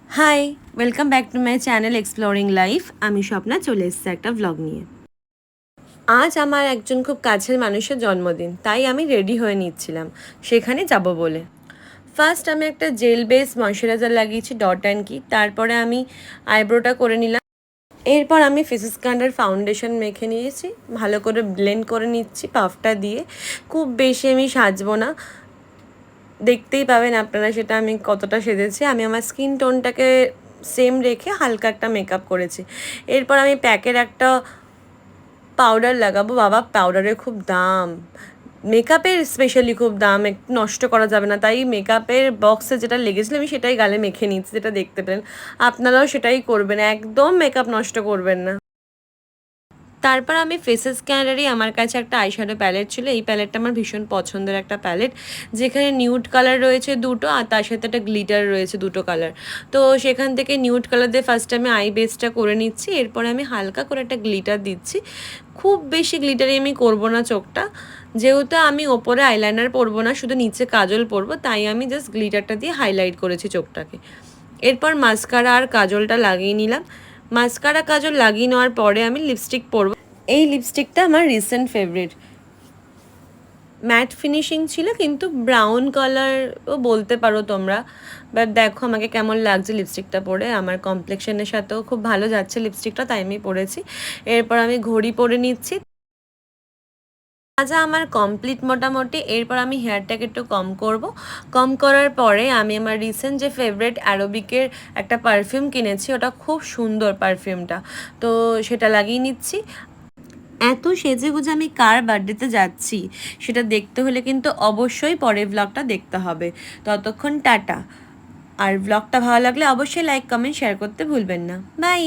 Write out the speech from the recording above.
High, welcome back to my channel exploring life. আমি স্বপ্না চলে এসেছি একটা ভ্লগ নিয়ে। আজ আমার একজন খুব কাছের মানুষের জন্মদিন, তাই আমি রেডি হয়ে নিচ্ছিলাম সেখানে যাব বলে। ফার্স্ট আমি একটা জেল বেস ময়শ্চারাইজার লাগিয়েছি ডট অ্যান্ড কি, তারপরে আমি আইব্রোটা করে নিলাম। এরপর আমি ফেসেস কান্ডার ফাউন্ডেশন মেখে নিয়েছি, ভালো করে ব্লেন্ড করে নিচ্ছি পাফটা দিয়ে। খুব বেশি আমি সাজবো না, দেখতেই পাবেন আপনারা সেটা আমি কতটা সেজেছি। আমি আমার স্কিন টোনটাকে সেম রেখে হালকা একটা মেকআপ করেছি। এরপর আমি প্যাকের একটা পাউডার লাগাবো। বাবা, পাউডারের খুব দাম, মেকআপের স্পেশালি খুব দাম, একটু নষ্ট করা যাবে না, তাই মেকআপের বক্সে যেটা লেগেছিলো আমি সেটাই গালে মেখে নিচ্ছি, যেটা দেখতে পেলেন। আপনারাও সেটাই করবেন, একদম মেকআপ নষ্ট করবেন না। তারপর আমি ফেসেস স্ক্যানারই আমার কাছে একটা আইশ্যাডো প্যালেট ছিল। এই প্যালেটটা আমার ভীষণ পছন্দের একটা প্যালেট, যেখানে নিউড কালার রয়েছে দুটো আর তার সাথে একটা গ্লিটার রয়েছে দুটো কালার। তো সেখান থেকে নিউড কালার দিয়ে ফার্স্টে আমি আই বেসটা করে নিচ্ছি, এরপরে আমি হালকা করে একটা গ্লিটার দিচ্ছি। খুব বেশি গ্লিটারি আমি করবো না চোখটা, যেহেতু আমি ওপরে আইলাইনার পরবো না, শুধু নিচে কাজল পরবো, তাই আমি জাস্ট গ্লিটারটা দিয়ে হাইলাইট করেছি চোখটাকে। এরপর মাস্কারা আর কাজলটা লাগিয়ে নিলাম। মাস্কারা কাজল লাগিয়ে নেওয়ার পরে আমি লিপস্টিক পরবো। এই লিপস্টিকটা আমার রিসেন্ট ফেভারিট, ম্যাট ফিনিশিং ছিল কিন্তু ব্রাউন কালারও বলতে পারো তোমরা। বাট দেখো আমাকে কেমন লাগছে লিপস্টিকটা পরে, আমার কমপ্লেক্সনের সাথেও খুব ভালো যাচ্ছে লিপস্টিকটা, তাই আমি পরেছি। এরপর আমি ঘড়ি পরে নিচ্ছি। আমার কমপ্লিট মোটামুটি। এরপর আমি হেয়ারটাকে একটু কম করব। কম করার পরে আমি আমার রিসেন্ট যে ফেভারিট অ্যারোবিকের একটা পারফিউম কিনেছি, ওটা খুব সুন্দর পারফিউমটা, তো সেটা লাগিয়ে নিচ্ছি। এত সেজেগুজে আমি কার বার্থডেতে যাচ্ছি সেটা দেখতে হলে কিন্তু অবশ্যই পরের ব্লগটা দেখতে হবে। ততক্ষণ টাটা। আর ব্লগটা ভালো লাগলে অবশ্যই লাইক কমেন্ট শেয়ার করতে ভুলবেন না। বাই।